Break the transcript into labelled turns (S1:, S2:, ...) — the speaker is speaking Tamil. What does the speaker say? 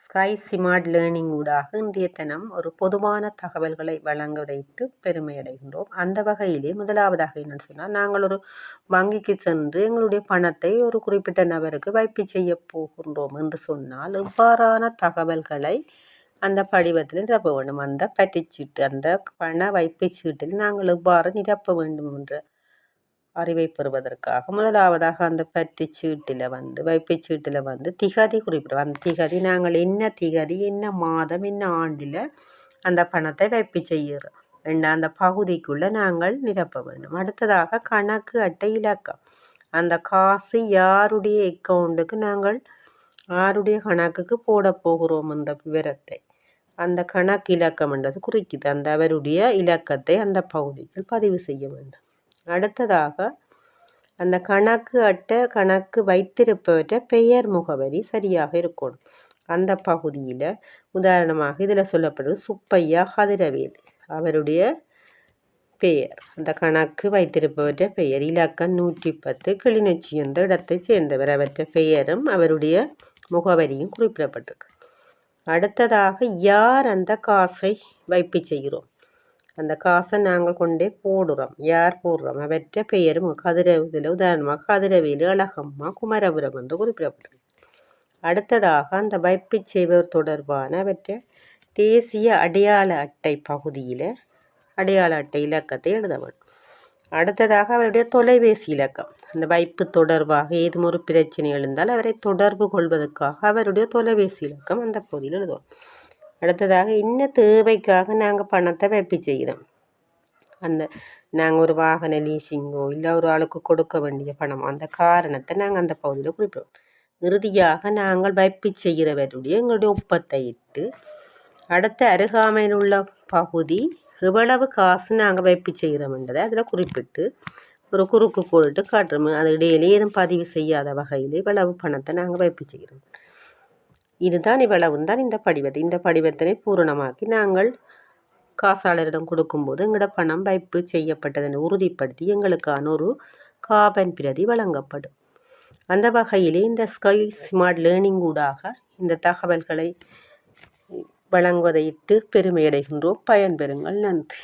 S1: ஸ்கை ஸ்மார்ட் லேர்னிங் ஊடாக இன்றைய தினம் ஒரு பொதுவான தகவல்களை வழங்குவதையிட்டு பெருமையடைகின்றோம். அந்த வகையிலே முதலாவதாக என்னென்னு சொன்னால், நாங்கள் ஒரு வங்கிக்கு சென்று எங்களுடைய பணத்தை ஒரு குறிப்பிட்ட நபருக்கு வைப்பு செய்ய போகின்றோம் என்று சொன்னால், இவ்வாறான தகவல்களை அந்த படிவத்தில் நிரப்ப வேண்டும். அந்த பற்றுச்சீட்டு, அந்த பண வைப்பு சீட்டில் நாங்கள் இவ்வாறு நிரப்ப வேண்டும் என்ற அறிவை பெறுவதற்காக முதலாவதாக அந்த பற்றுச்சீட்டில் வைப்புச்சீட்டில் திகதி குறிப்பிடுவோம். அந்த திகதி நாங்கள் என்ன திகதி, என்ன மாதம், என்ன ஆண்டில் அந்த பணத்தை வைப்பு செய்கிறோம் என்ற அந்த பகுதிக்குள்ளே நாங்கள் நிரப்ப வேண்டும். அடுத்ததாக கணக்கு அட்டை இலக்கம். அந்த காசு யாருடைய அக்கௌண்ட்டுக்கு நாங்கள் யாருடைய கணக்குக்கு போட போகிறோம் என்ற விவரத்தை அந்த கணக்கு இலக்கம் என்றது குறிக்குது. அந்த அவருடைய இலக்கத்தை அந்த பகுதிக்கு பதிவு செய்ய வேண்டும். அடுத்ததாக அந்த கணக்கு அட்டை கணக்கு வைத்திருப்பவற்ற பெயர் முகவரி சரியாக இருக்கணும். அந்த பகுதியில் உதாரணமாக இதில் சொல்லப்படுது சுப்பையா கதிரவேல், அவருடைய பெயர், அந்த கணக்கு வைத்திருப்பவற்ற பெயர் இலக்கம் 110 கிளிநொச்சி என்ற இடத்தை சேர்ந்தவர், அவற்ற பெயரும் அவருடைய முகவரியும் குறிப்பிடப்பட்டிருக்கு. அடுத்ததாக யார் அந்த காசை வைப்பு செய்கிறோம், அந்த காசை நாங்கள் கொண்டே போடுறோம், யார் போடுறோம், அவற்ற பெயரும் கதிரவேல், உதாரணமாக கதிரவேலு, அழகம்மா, குமரபுரம் என்று குறிப்பிடப்பட்டது. அடுத்ததாக அந்த வைப்பு செய்வர் தொடர்பான அவற்ற தேசிய அடையாள அட்டை பகுதியில் அடையாள அட்டை இலக்கத்தை எழுத வேண்டும். அடுத்ததாக அவருடைய தொலைபேசி இலக்கம், அந்த வைப்பு தொடர்பாக ஏதும் ஒரு பிரச்சனை எழுந்தால் அவரை தொடர்பு கொள்வதற்காக அவருடைய தொலைபேசி இலக்கம் அந்த பகுதியில் எழுதுவோம். அடுத்ததாக என்ன தேவைக்காக நாங்கள் பணத்தை வைப்பு செய்கிறோம், அந்த நாங்கள் ஒரு வாகன லீசிங்கோ இல்லை ஒரு ஆளுக்கு கொடுக்க வேண்டிய பணம், அந்த காரணத்தை நாங்கள் அந்த பகுதியில் குறிப்பிடுவோம். இறுதியாக நாங்கள் வைப்பு செய்கிறவருடைய எங்களுடைய ஒப்பத்தை இட்டு அடுத்த அருகாமையில் உள்ள பகுதி எவ்வளவு காசு நாங்கள் வைப்பு செய்கிறோம்ன்றதை அதில் குறிப்பிட்டு ஒரு குறுக்கு கோடிட்டு காட்டுறோம். அது இடையிலே ஏதும் பதிவு செய்யாத வகையில் இவ்வளவு பணத்தை நாங்கள் வைப்பு செய்கிறோம், இதுதான் இவ்வளவு தான் இந்த படிவத்தினை பூரணமாக்கி நாங்கள் காசாளரிடம் கொடுக்கும்போது எங்களோட பணம் வைப்பு செய்யப்பட்டதென்று உறுதிப்படுத்தி எங்களுக்கான ஒரு காபன் பிரதி வழங்கப்படும். அந்த வகையிலே இந்த ஸ்கை ஸ்மார்ட் லேர்னிங் ஊடாக இந்த தகவல்களை வழங்குவதையிட்டு பெருமையடைகின்றோம். பயன்பெறுங்கள். நன்றி.